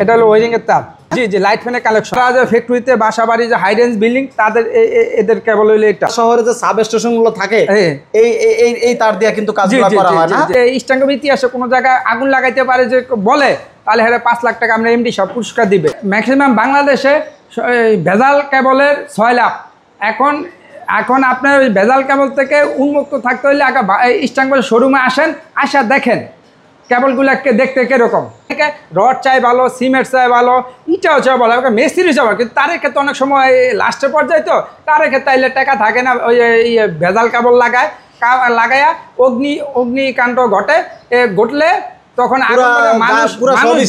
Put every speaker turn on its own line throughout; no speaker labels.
এটা হলো ওয়ারিং এর তার। জি জি, লাইট ফ্যানের কালেকশন। ফ্যাক্টরিতে বাসাবাড়ি যে হাই রেঞ্জ বিল্ডিং তাদের এদের কেবল হইলো এটা।
শহরে যে সাব স্টেশন গুলো থাকে এই তার দিয়ে কিন্তু কাজগুলো করা হয় না।
ইস্টাঙ্গের ইতিহাসে কোনো জায়গায় আগুন লাগাইতে পারে যে বলে, তাহলে হ্যাঁ 5 লাখ টাকা আমরা এমডি সব পুরস্কার দিবে। ম্যাক্সিমাম বাংলাদেশে ভেজাল কেবলের 6 লাখ। এখন আপনার ওই ভেজাল কেবল থেকে উন্মুক্ত থাকতে হলে আগে ইস্টাঙ্গের শোরুমে আসেন, আসা দেখেন কেবলগুলোকে দেখতে কীরকম। রড চাই ভালো, সিমেন্ট চাই ভালো, ইটাও চাই ভালো, মিস্ত্রি চাই ভালো, কিন্তু তার ক্ষেত্রে অনেক সময় লাস্টের পর্যায়ে তো তার ক্ষেত্রে আইলে টাকা থাকে না, ওই ভেজাল কেবল লাগায়া অগ্নিকাণ্ড ঘটলে তখন মানুষ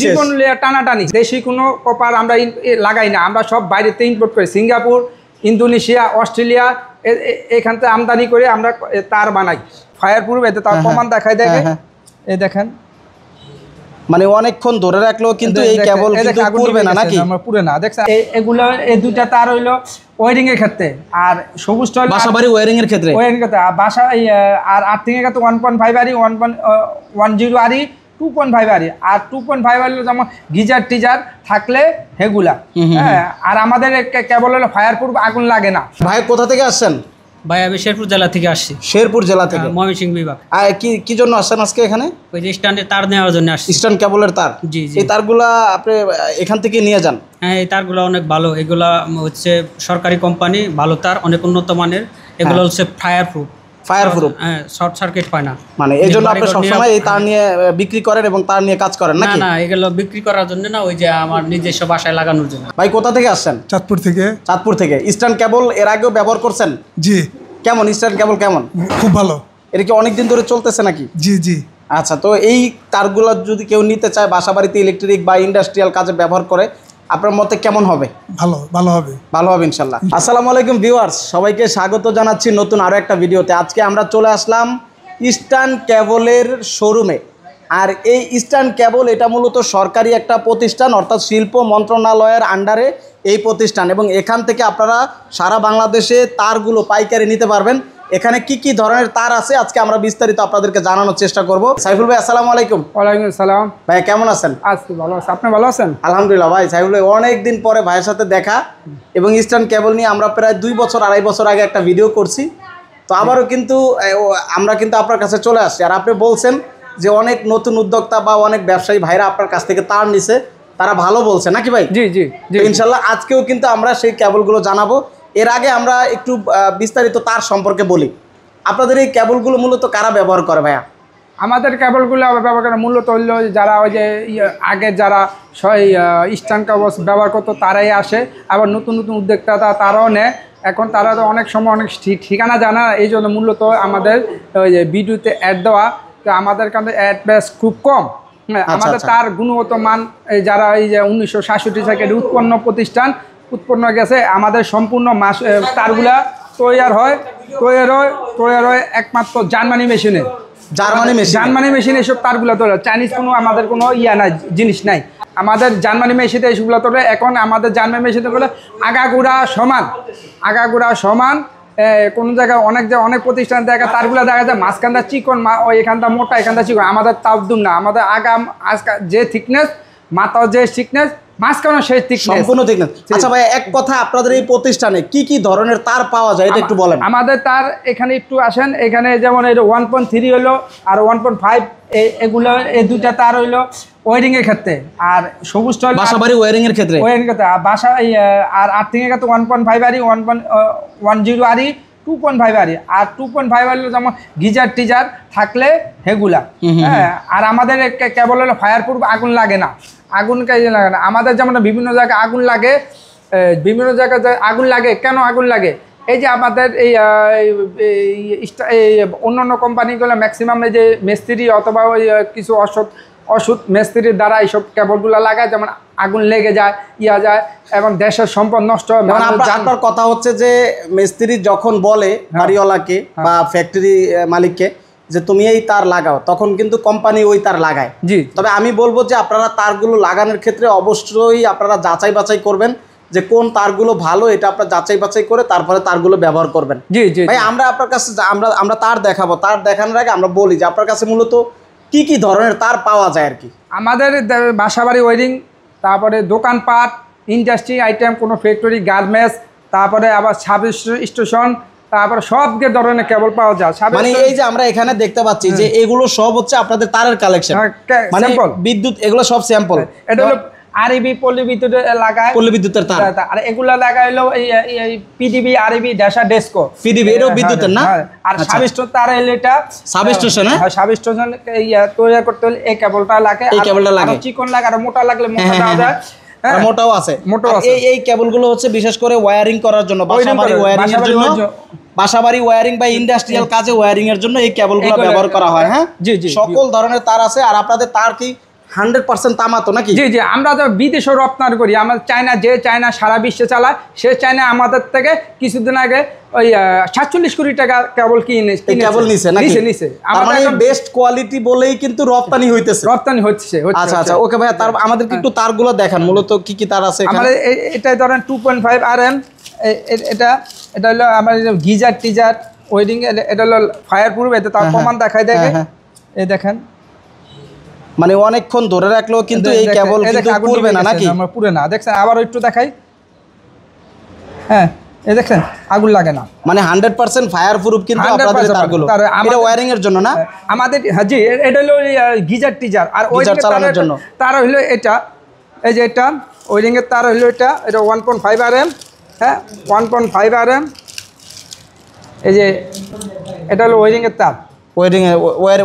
জীবন টানাটানি। দেশি কোনো কপার আমরা লাগাই না, আমরা সব বাইরেতে ইম্পোর্ট করি। সিঙ্গাপুর, ইন্দোনেশিয়া, অস্ট্রেলিয়া এখান থেকে আমদানি করে আমরা তার বানাই। ফায়ার প্রুফ, এতে তার প্রমাণ দেখাই দেখে এই দেখেন,
মানে অনেকক্ষণ ধরে রাখলেও কিন্তু এই কেবল কিন্তু পুড়বে না নাকি?
পুড়ে না। দেখছেন এগুলো এই দুইটা তার হইলো ওয়ারিং এর ক্ষেত্রে, আর সবুজটা হলো
বাসাবাড়ি ওয়ারিং এর ক্ষেত্রে।
আর বাসা আর আর্থিং এর ক্ষেত্রে 1.5 আরি, 1.10 আরি, 2.5 আরি। আর 2.5 আরি যেমন গিজার টিজার থাকলে হেগুলা। হ্যাঁ, আর আমাদের কেবল হলো ফায়ার প্রুফ, আগুন লাগে না।
ভাই কোথা থেকে আসছেন?
ভাই আমি শেরপুর জেলা থেকে আসছি।
শেরপুর জেলা থেকে,
ময়মনসিংহ বিভাগ।
আর কি জন্য আসছেন আজকে এখানে?
ওই যে স্ট্যান্ডের তার নেওয়ার জন্য আসছি।
স্ট্যান্ড কেবলের তার?
জি জি।
এই তারগুলা আপনি এখান থেকে নিয়ে যান?
হ্যাঁ, এই তারগুলো অনেক ভালো। এগুলা হচ্ছে সরকারি কোম্পানি, ভালো তার, অনেক উন্নত মানের। এগুলো হচ্ছে ফায়ার প্রুফ। হ্যাঁ, শর্ট সার্কিট হয় না।
মানে এই জন্য আপনি সবসময় এই তার নিয়ে বিক্রি করেন এবং তার নিয়ে কাজ করেন নাকি?
না, এগুলো বিক্রি করার জন্য না, ওই যে আমার নিজস্ব বাসায় লাগানোর জন্য।
ভাই কোথা থেকে আসছেন?
চাঁদপুর থেকে।
চাঁদপুর থেকে। স্ট্যান্ড কেবল এর আগেও ব্যবহার করছেন?
জি।
কেমন স্ট্যান্ড কেবল কেমন?
খুব ভালো।
এটা কি অনেকদিন ধরে চলতেছে নাকি?
জি জি।
আচ্ছা, তো এই তারগুলো যদি কেউ নিতে চায়, বাসাবাড়িতে ইলেকট্রিক বা ইন্ডাস্ট্রিয়াল কাজে ব্যবহার করে, আপনার মতে কেমন হবে?
ভালো হবে
ইনশাল্লাহ। আসসালামু আলাইকুম ভিউয়ার্স, সবাইকে স্বাগত জানাচ্ছি নতুন আরও একটা ভিডিওতে। আজকে আমরা চলে আসলাম ইস্টার্ন কেবলের শোরুমে। আর এই ইস্টার্ন কেবল এটা মূলত সরকারি একটা প্রতিষ্ঠান, অর্থাৎ শিল্প মন্ত্রণালয়ের আন্ডারে এই প্রতিষ্ঠান, এবং এখান থেকে আপনারা সারা বাংলাদেশে তারগুলো পাইকারি নিতে পারবেন। এখানে কি ধরনের তার আছে আজকে আমরা বিস্তারিত আপনাদেরকে জানানোর চেষ্টা করব। সাইফুল ভাই আসসালামু আলাইকুম।
ওয়ালাইকুম আসসালাম।
ভাই কেমন আছেন?
আছি ভালো আছি, আপনি ভালো আছেন?
আলহামদুলিল্লাহ। ভাই সাইফুল ভাই অনেকদিন পরে ভাইয়ের সাথে দেখা, এবং ইস্টার্ন কেবল নিয়ে আমরা প্রায় 2-2.5 বছর আগে একটা ভিডিও করছি। তো আবারও কিন্তু আমরা আপনার কাছে চলে আসছি। আর আপনি বলছেন যে অনেক নতুন উদ্যোক্তা বা অনেক ব্যবসায়ী ভাইরা আপনার কাছ থেকে তার নিছে, তারা ভালো বলছে নাকি ভাই?
জি জি জি।
ইনশাল্লাহ আজকেও কিন্তু আমরা সেই কেবলগুলো জানাবো। এর আগে আমরা একটু বিস্তারিত তার সম্পর্কে বলি। আপনাদের এই কেবলগুলো মূলত কারা ব্যবহার করে ভাইয়া?
আমাদের কেবলগুলো ব্যবহার করে মূলত হইল যারা ওই যে আগে যারা ইস্টার্ন কেবল ব্যবহার করতো তারাই আসে, আবার নতুন নতুন উদ্যোক্তা তারাও নেয়। এখন তারা তো অনেক সময় অনেক ঠিকানা জানা, এই জন্য মূলত আমাদের ওই যে ভিডিওতে অ্যাড দেওয়া। তো আমাদের কাছে অ্যাড বেস খুব কম। আমাদের তার গুণগত মান যারা এই যে 1966 থেকে উৎপন্ন গেছে, আমাদের সম্পূর্ণ তারগুলা তৈরি হয় একমাত্র জার্মানি মেশিনে। জার্মানি মেশিন এসব তারগুলো তৈরি, চাইনিজ কোনো আমাদের কোনো নাই, জিনিস নাই। আমাদের জার্মানি মেশিনে এইসবগুলো তৈরি। এখন আমাদের জার্মানি মেশিনে বলে আগাগোড়া সমান। কোনো জায়গায় অনেক প্রতিষ্ঠান দেখা তারগুলো দেখা যায় মাঝখানটা চিকন, এখানটা মোটা, এখানটা চিকন। আমাদের তাবদুম না, আমাদের যে থিকনেস, মাথাও যে থিকনেস, মাঝখানে সেই
সম্পূর্ণ থিকনেস। আচ্ছা ভাই, এক কথা আপনাদের এই প্রতিষ্ঠানে কি ধরনের তার পাওয়া যায় এটা একটু বলেন।
আমাদের তার এখানে একটু আসেন, এখানে যেমন 1.3 হলো আর 1.5, এগুলো এই দুইটা তার হইলো ওয়ারিং এর ক্ষেত্রে। আর সবুজটা হলো
বাসাবাড়ি ওয়ারিং এর ক্ষেত্রে।
আর বাসা আর আর্থিং এর ক্ষেত্রে 1.5 আরি, 1.10 আরি, 2.5 আরি। আর 2.5 আরি যেমন গিজার টিজার থাকলে হেগুলা। হ্যাঁ, আর আমাদের কেবল হলো ফায়ার প্রুফ, আগুন লাগে না। আমাদের যেমন বিভিন্ন জায়গায় আগুন লাগে, কেন আগুন লাগে? এই যে আমাদের এই অন্যান্য কোম্পানিগুলো ম্যাক্সিমাম এই যে মিস্ত্রি অথবা ওই কিছু অসৎ মিস্ত্রির দ্বারা এইসব কেবলগুলো লাগায়, যেমন আগুন লেগে যায়, যায়, এবং দেশের সম্পদ নষ্ট হয়।
আপনার কথা হচ্ছে যে মিস্ত্রি যখন বলে বাড়িওয়ালাকে বা ফ্যাক্টরি মালিককে যে তুমি এই তার লাগাও, তখন কিন্তু কোম্পানি ওই তার লাগায়।
জি।
তবে আমি বলবো যে আপনারা তারগুলো লাগানোর ক্ষেত্রে অবশ্যই আপনারা যাচাই বাছাই করবেন যে কোন তারগুলো ভালো, এটা আপনারা যাচাই বাছাই করে তারপরে তারগুলো ব্যবহার করবেন।
জি জি
ভাই, আমরা আপনার কাছে আমরা তার দেখাবো। তার দেখানোর আগে আমরা বলি যে আপনার কাছে মূলত কি ধরনের তার পাওয়া যায় আর কি।
আমাদের বাসাবাড়ি ওয়ারিং তারপরে দোকানপাট, ইন্ডাস্ট্রি আইটেম, কোনো ফ্যাক্টরি, গার্মেন্টস, তারপরে আবার সাব স্টেশন, তারপরে সব ধরনের কেবল পাওয়া যায়।
মানে এই যে আমরা এখানে দেখতে পাচ্ছি যে এগুলো সব হচ্ছে আপনাদের তারের কালেকশন, মানে বিদ্যুৎ এগুলো সব স্যাম্পল।
এটা হলো আরবি পল্লী বিদ্যুৎ লাগায়,
পল্লী বিদ্যুতের তার।
আর এগুলা লাগাইলো এই পিডিবি আরবি ডেসা ডেস্কো
পিডিবি, এটাও বিদ্যুতের না?
আর সাব স্টেশন তার হলো এটা
সাব স্টেশন,
হ্যাঁ সাব স্টেশন তৈরি করতে হলে এই কেবলটা লাগে,
এই কেবলটা লাগে।
আর চিকন লাগে, আর মোটা লাগলে মোটা দেওয়া যায়,
মোটাও আছে। এই কেবলগুলো হচ্ছে বিশেষ করে ওয়্যারিং করার জন্য, বাসাবাড়ি ওয়্যারিং এর জন্য, বাসাবাড়ি ওয়্যারিং বা ইন্ডাস্ট্রিয়াল কাজে ওয়্যারিং এর জন্য এই কেবলগুলো ব্যবহার করা হয়। হ্যাঁ, সকল ধরনের তার আছে। আর আপনাদের তার কি 100% তামাতো নাকি?
জি জি, আমরা তো বিদেশে রপ্তানি করি। আমরা চায়না, যে চায়না সারা বিশ্বে চালায়, সে চায়না আমাদের থেকে কিছুদিন আগে ওই 47 কোটি টাকা কেবল
কেবল নিছে নাকি?
নিছে।
মানে বেস্ট কোয়ালিটি বলেই কিন্তু রপ্তানি হইতেছে।
আচ্ছা
আচ্ছা, ওকে ভাই, তার আমাদেরকে একটু তারগুলো দেখান, মূলত কি কি তার আছে এখানে?
আমাদের এটা ধরেন 2.5 RM, এটা হলো আমার গিজার টিজার ওয়েডিং, এটা হলো ফায়ার প্রুফ, এটা তার প্রমাণ দেখাই দেখে। এই দেখেন,
মানে অনেকক্ষণ ধরে রাখলেও কিন্তু এই কেবল কিন্তু পুড়বে না নাকি?
আমরা পুড়ে না। দেখছেন, আবার একটু দেখাই। হ্যাঁ, এই দেখছেন আগুন লাগে না,
মানে 100% ফায়ার প্রুফ কিন্তু আপনাদের তারগুলো। এটা ওয়্যারিং এর জন্য না
আমাদের? হ্যাঁ জি, এটা হলো গিজার টিজার। আর ওয়েডিং
চালানোর জন্য
তার হলো এটা, এই যে এটা ওয়েডিং এর তার হলো এটা 1.5 RM। হ্যাঁ, 1.5 RM। এই যে এটা হলো ওয়েডিং এর তার,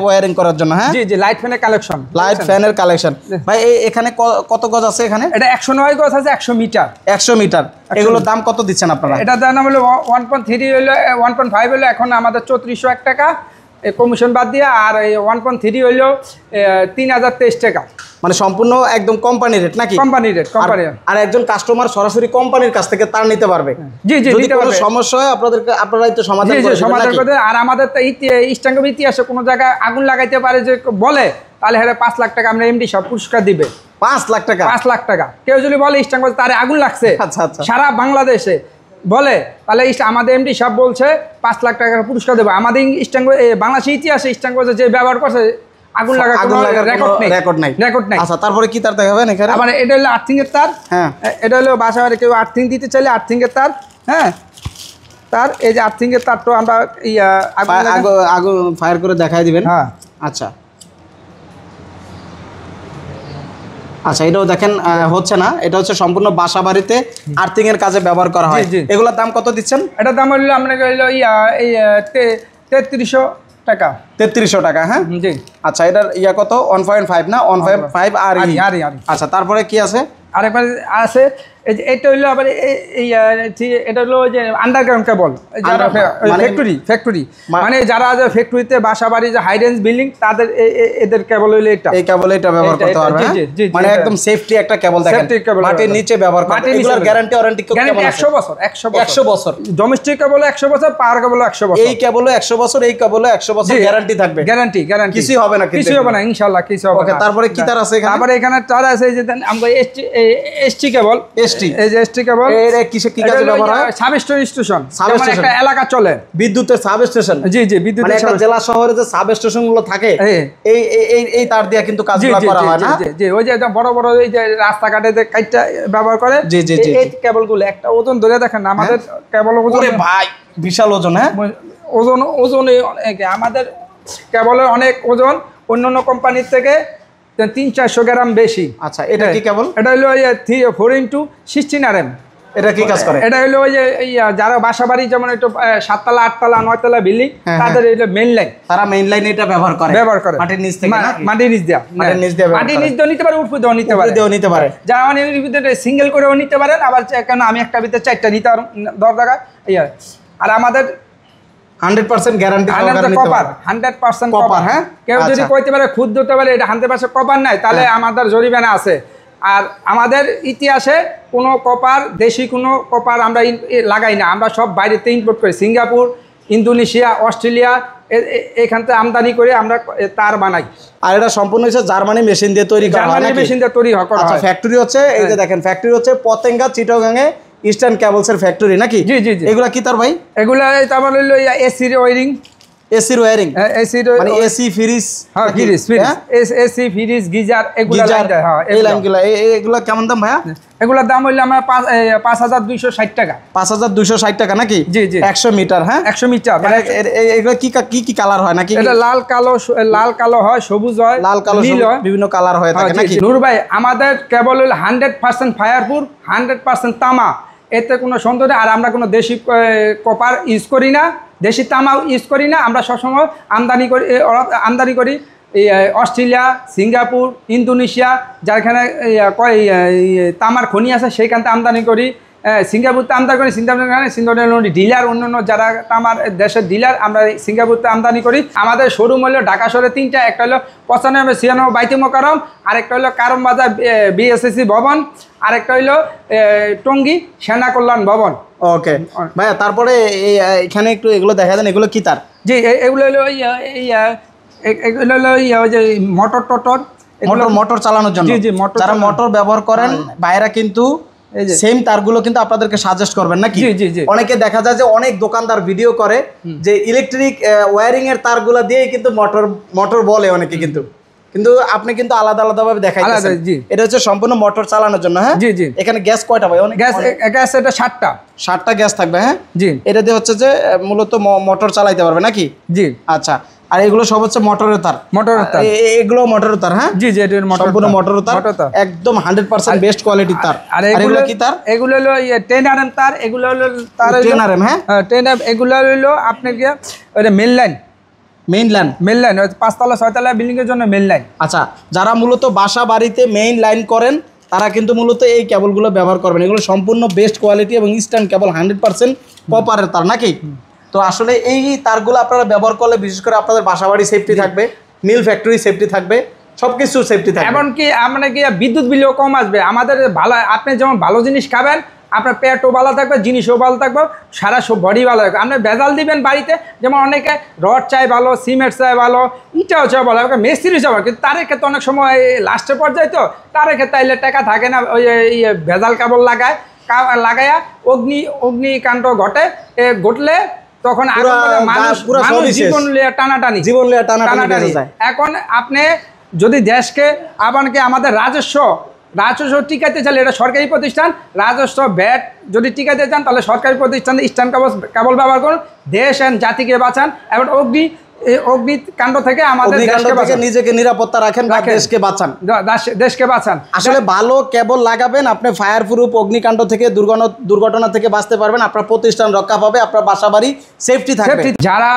ওয়্যারিং করার জন্য। হ্যাঁ
জি জি, লাইট ফ্যানের কালেকশন,
লাইট ফ্যানের কালেকশন। ভাই এখানে কত গজ আছে এখানে?
এটা 109 গজ আছে, 100 মিটার।
100 মিটার। এগুলোর দাম কত দিচ্ছেন আপনারা?
এটা দাম হলো 1.3 হলো, 1.5 হলো এখন আমাদের 3401 টাকা কমিশন বাদ দিয়ে, আর এই 1.3 হলো 3023 টাকা।
মানে সম্পূর্ণ একদম কোম্পানি রেট নাকি?
Company rate, company.
আর একজন কাস্টমার সরাসরি কোম্পানির কাছ থেকে তার নিতে পারবে?
জি জি,
যদি কোনো সমস্যা হয় আপনারাই তো সমাধান করে দেন।
আর আমাদের তো ইস্টাঙ্গের ইতিহাসে কোনো জায়গায় আগুন লাগাইতে পারে যে বলে, তাহলে হ্যাঁ 5 লাখ টাকা আমরা এমডি সব পুরস্কার দিবে।
5 লাখ টাকা?
5 লাখ টাকা। কেউ যদি বলে ইস্টাঙ্গ তার আগুন লাগছে সারা বাংলাদেশে বলে, তাহলে আমাদের এমডি সব বলছে 5 লাখ টাকার পুরস্কার দেবে। আমাদের ইস্টাঙ্গ বাংলাদেশের ইতিহাসে ইস্টাঙ্গ যে ব্যবহার করছে আগুন লাগা কোনো রেকর্ড নাই।
আচ্ছা, তারপরে কি তার দেখাবেন এখানে?
আবার এটা হলো আর্থিং এর তার। হ্যাঁ, এটা হলো বাসায় কেউ আর্থিং দিতে চাইলে আর্থিং এর তার। হ্যাঁ, তার এই যে আর্থিং এর তার তো আমরা
আগুন ফায়ার করে দেখাই দিবেন।
হ্যাঁ,
আচ্ছা আচ্ছা, এটাও দেখেন হচ্ছে না। এটা হচ্ছে সম্পূর্ণ বাসা বাড়িতে আর্থিং এর কাজে ব্যবহার করা হয়। এগুলোর দাম কত দিচ্ছেন?
এটার দাম হলো আমরা হলো 3300 টাকা।
3300 টাকা। হ্যাঁ
জি।
আচ্ছা, এটার কত? 1.5 না? 1.5 আর আচ্ছা, তারপরে কি আছে?
আরেকবার আছে, এটা হইলো আবার এটা হলো যে আন্ডারগ্রাউন্ড কেবল, যারা ফ্যাক্টরি মানে যারা ফ্যাক্টরিতে বাসা বাড়ি যে হাই রেঞ্জ বিল্ডিং, তাদের এদের কেবল হইলো এটা।
এই কেবল এটা ব্যবহার করতে পারবে। মানে একদম সেফটি একটা কেবল দেখেন, মাটির নিচে ব্যবহার করতে। এগুলোর গ্যারান্টি ওয়ারেন্টি কেমন আছে?
100 বছর।
100 বছর।
ডোমেস্টিক কেবল 100 বছর, পাওয়ার কেবল 100 বছর।
এই কেবল 100 বছর, এই কেবল 100 বছর গ্যারান্টি থাকবে।
গ্যারান্টি
কিছুই হবে না,
কিছুই হবে না ইনশাআল্লাহ, কিছু হবে না।
তারপরে কি তার আছে এখানে?
তারপরে এখানে তার আছে যে আমরা এসটি কেবল, এই যে এসটি কেবল,
এর কিসে কি কাজে ব্যবহার হয়?
সাব স্টেশন, যেমন একটা এলাকা চলে,
বিদ্যুতের সাব স্টেশন।
জি জি, বিদ্যুতের
মানে একটা জেলা শহরে যে সাব স্টেশন গুলো থাকে, এই তার দিয়ে কিন্তু কাজগুলো করা হয় না?
জি, ওই যে বড় বড় এই যে রাস্তাঘাটে যে কাইটটা ব্যবহার করে,
জি জি,
এই কেবলগুলো একটা ওজন ধরে দেখেন আমাদের কেবল ওজন,
ওরে ভাই বিশাল ওজন। হ্যাঁ,
ওজনে অনেক, আমাদের কেবলের অনেক ওজন অন্যান্য কোম্পানির থেকে 300-400 গ্রাম বেশি।
আচ্ছা, এটা কি কেবল?
এটা হলো 4x16 RM।
এটা কি কাজ করে?
এটা হলো ওই যে যারা বাসা বাড়ি যেমন একটু 7 তলা 8 তলা 9 তলা বিল্ডিং, তাদের এটা মেইন লাইন,
তারা মেইন লাইন এটা ব্যবহার করে মাটির নিচ থেকে,
মাটির নিচ দিয়ে নিতে পারে, উপরে দিয়েও নিতে পারে, যারা মানে সিঙ্গেল করেও নিতে পারেন। আবার কেন আমি একটা ভিতরে 4টা নিতে পারব 10 টাকা। আর আমাদের
100% গ্যারান্টি,
100%
কপার। হ্যাঁ,
কেউ যদি কইতে পারে খুদ দিতে পারে এটা 100% কপার নাই, তাহলে আমাদের জরিমানা আছে। আর আমাদের ইতিহাসে কোনো কপার, দেশি কোনো কপার আমরা লাগাই না, আমরা সব বাইরেতে ইম্পোর্ট করি। সিঙ্গাপুর, ইন্দোনেশিয়া, অস্ট্রেলিয়া, এখান থেকে আমদানি করে আমরা তার বানাই।
আর এটা সম্পূর্ণ হচ্ছে জার্মানি মেশিন দিয়ে তৈরি করা হয়,
জার্মানি মেশিন দিয়ে তৈরি করা হয়।
আচ্ছা, ফ্যাক্টরি হচ্ছে এই যে দেখেন, ফ্যাক্টরি হচ্ছে পতেঙ্গা, চিটাগাঙে ইস্টার্ন কেবলস এর ফ্যাক্টরি নাকি?
জি জি জি।
এগুলা কি তার ভাই?
এগুলা তারপর হইলো এসি ওয়্যারিং,
এসির ওয়্যারিং,
এসির
মানে এসি ফ্রিজ,
হ্যাঁ ফ্রিজ এসি ফ্রিজ গিজার এগুলো হ্যাঁ
এই লাইনগুলো এগুলো কেমন দাম ভাইয়া?
এগুলোর দাম হইলো আমার 5260 টাকা।
5260 টাকা নাকি?
জি জি
100 মিটার। হ্যাঁ
100 মিটার। মানে
এগুলো কি কি কালার হয় নাকি?
এটা লাল কালো হয়, সবুজ হয়,
লাল কালো
নীল হয়,
বিভিন্ন কালার হয়ে থাকে নাকি?
নূর ভাই আমাদের কেবল হলো 100% ফায়ারপ্রুফ, 100% তামা, এতে কোনো সন্দেহ নেই। আর আমরা কোনো দেশি কপার ইউজ করি না, দেশি তামা ইউজ করি না। আমরা সবসময় আমদানি করি এই অস্ট্রেলিয়া, সিঙ্গাপুর, ইন্দোনেশিয়া, যেখানে তামার খনি আছে সেইখান থেকে আমদানি করি। সিঙ্গাপুরতে আমদানি করি, সিঙ্গাপুর ডিলার, অন্যান্য যারা তামার দেশের ডিলার, আমরা সিঙ্গাপুরতে আমদানি করি। আমাদের শোরুম হলো ঢাকা শহরে 3টা, একটা হলো 95 96 বাইতুল মোকাররম, আরেকটা হলো কারম বাজার বিএসএসসি ভবন, আরেকটা হলো টঙ্গী সেনা কল্যাণ ভবন।
ওকে ভাইয়া, তারপরে এখানে একটু এগুলো দেখা দেন, এগুলো কি তার?
জি এগুলো হলো এগুলো হলো ওই যে
মোটর চালানোর জন্য।
জি জি মোটর,
যারা মোটর ব্যবহার করেন ভাইরা কিন্তু সেম তারগুলো কিন্তু আপনাদেরকে সাজেস্ট করবেন নাকি?
জি জি জি।
অনেকে দেখা যায় যে অনেক দোকানদার ভিডিও করে যে ইলেকট্রিক ওয়্যারিং এর তারগুলো দিয়ে কিন্তু মোটর বলে অনেকে, কিন্তু আপনি কিন্তু আলাদা আলাদাভাবে দেখাইতেছেন। এটা হচ্ছে সম্পূর্ণ মোটর চালানোর জন্য। হ্যাঁ
জি জি।
এখানে গ্যাস কয়টা ভাই? অনেক
গ্যাস এটা 7টা
গ্যাস থাকবে। হ্যাঁ
জি।
এটা দিয়ে হচ্ছে যে মূলত মোটর চালাইতে পারবে নাকি?
জি।
আচ্ছা, আর এগুলো সব হচ্ছে মোটরের তার। এগুলো মোটরের তার। হ্যাঁ
জি জি, এটা
সম্পূর্ণ মোটরের তার, একদম 100% বেস্ট কোয়ালিটির তার।
আর এগুলো কি তার? এগুলো হলো 10 RM তার। এগুলো হলো তার
10 RM। হ্যাঁ
10 RM। এগুলো হলো আপনাকে ওটা মেইন লাইন 5তলা 6তলা বিল্ডিং এর জন্য মেইন লাইন।
আচ্ছা, যারা মূলত বাসা বাড়িতে মেইন লাইন করেন তারা কিন্তু মূলত এই কেবলগুলো ব্যবহার করবেন। এগুলো সম্পূর্ণ বেস্ট কোয়ালিটি এবং ইস্টার্ন কেবল 100% কপারের তার নাকি? তো আসলে এই তারগুলো আপনারা ব্যবহার করলে বিশেষ করে আপনাদের বাসা বাড়ি সেফটি থাকবে, মিল ফ্যাক্টরি সেফটি থাকবে, সবকিছু সেফটি থাকবে।
এমনকি আপনার কি বিদ্যুৎ বিলও কম আসবে। আমাদের ভালো, আপনি যেমন ভালো জিনিস খাবেন, আপনার পেটও ভালো থাকবে, জিনিসও ভালো থাকবে, সারা সব বডি ভালো থাকবে। আপনি ভেজাল দিবেন বাড়িতে, যেমন অনেকে রড চাই ভালো, সিমেন্ট চাই ভালো, ইটাও চাই ভালো, মিস্ত্রি চাই ভালো, কিন্তু তারের ক্ষেত্রে অনেক সময় লাস্টের পর্যায়ে তো তারের ক্ষেত্রে আইলে টাকা থাকে না, ওই ভেজাল কেবল লাগায়া অগ্নিকাণ্ড ঘটলে তখন জীবন টানাটানি। এখন আপনি যদি দেশকে আপনাকে আমাদের রাজস্ব টিকাতে চাইলে, এটা সরকারি প্রতিষ্ঠান, রাজস্ব ভ্যাট যদি টিকাতে চান তাহলে সরকারি প্রতিষ্ঠান ইস্টার্ন কেবল ব্যবহার করুন। দেশ এন্ড জাতিকে বাঁচান এবং অগ্নিকাণ্ড থেকে আমাদের
নিজেকে নিরাপত্তা রাখেন,
দেশকে বাঁচান।
আসলে ভালো কেবল লাগাবেন, আপনি ফায়ার প্রুফ, অগ্নিকাণ্ড থেকে দুর্ঘটনা থেকে বাঁচতে পারবেন, আপনার প্রতিষ্ঠান রক্ষা পাবে, আপনার বাসা বাড়ি সেফটি থাকবে।
যারা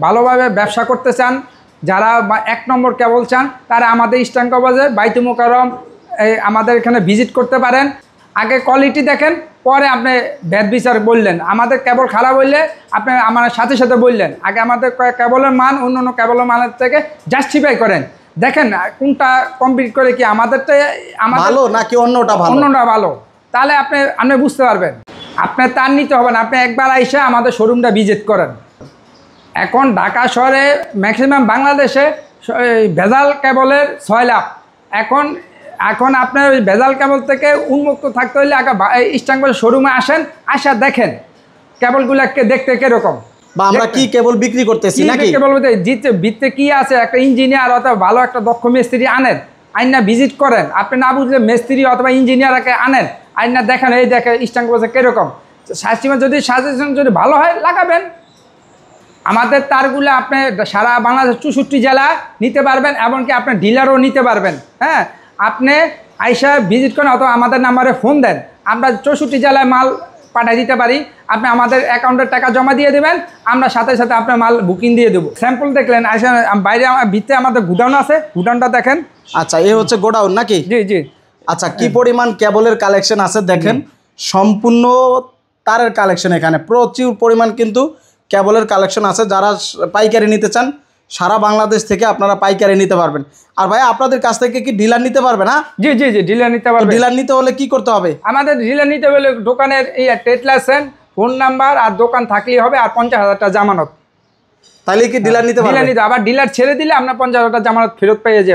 ভালোভাবে ব্যবসা করতে চান, যারা 1 নম্বর কেবল চান, তারা আমাদের ইস্টার্ন কেবলের বাইতুল মোকাররম আমাদের এখানে ভিজিট করতে পারেন। আগে কোয়ালিটি দেখেন, পরে আপনি ভেদ বিচার বললেন। আমাদের কেবল খারাপ হইলে আপনি আমার সাথে সাথে বললেন। আগে আমাদের কেবলের মান অন্য কেবলের মানের থেকে জাস্টিফাই করেন, দেখেন কোনটা কমপ্লিট করে কি আমাদেরটা
ভালো নাকি অন্যটা
ভালো, তাহলে আপনি বুঝতে পারবেন। আপনার তার নিতে হবে না, আপনি একবার আইসা আমাদের শোরুমটা ভিজিট করেন। এখন ঢাকা শহরে ম্যাক্সিমাম বাংলাদেশে ভেজাল কেবলের 6 লাখ। এখন আপনার ওই ভেজাল কেবল থেকে উন্মুক্ত থাকতে হলে আগে ইস্টার্ন কেবল শোরুমে আসা দেখেন কেবলগুলোকে দেখতে কিরকম,
বা আমরা কি কেবল বিক্রি করতেছি নাকি,
কেবল ভিতরে কি আছে। একটা ইঞ্জিনিয়ার অথবা ভালো একটা দক্ষ মিস্ত্রি আনেন, আইনা ভিজিট করেন। আপনি না বুঝলে মিস্ত্রি অথবা ইঞ্জিনিয়ারকে আনেন, আইনা দেখেন, এই দেখে ইস্টার্ন কেবল কিরকম। সাজেশন যদি ভালো হয় লাগাবেন। আমাদের তারগুলো আপনি সারা বাংলাদেশ 64 জেলা নিতে পারবেন, এমনকি আপনার ডিলারও নিতে পারবেন। হ্যাঁ, আপনি আইসা ভিজিট করেন অথবা আমাদের নাম্বারে ফোন দেন, আমরা 64 জেলায় মাল পাঠিয়ে দিতে পারি। আপনি আমাদের অ্যাকাউন্টের টাকা জমা দিয়ে দেবেন, আমরা সাথে সাথে আপনার মাল বুকিং দিয়ে দেবো। স্যাম্পল দেখলেন, আইসা বাইরে ভিতরে আমাদের গুডাউন আছে, গুডাউনটা দেখেন।
আচ্ছা, এই হচ্ছে গোডাউন নাকি?
জি জি।
আচ্ছা, কি পরিমাণ কেবলের কালেকশন আছে দেখেন, সম্পূর্ণ তারের কালেকশন। এখানে প্রচুর পরিমাণ কিন্তু কেবলের কালেকশন আছে। যারা পাইকারি নিতে চান সারা বাংলাদেশ থেকে আপনারা পাইকারি নিতে পারবেন। আর ভাই আপনাদের কাছ থেকে কি ডিলার নিতে পারবেন? হ্যাঁ
জি জি জি, ডিলার নিতে পারবেন।
ডিলার নিতে হলে কি করতে হবে?
আমাদের ডিলার নিতে হলে দোকানের এই ট্রেড লাইসেন্স, ফোন নাম্বার আর দোকান থাকলেই হবে, আর 50,000 টাকা জামানত।
তাহলে কি ডিলার নিতে পারবেন?
আবার ডিলার ছেড়ে দিলে আপনার 50,000 টাকা জামানত ফেরত পেয়ে যাবে।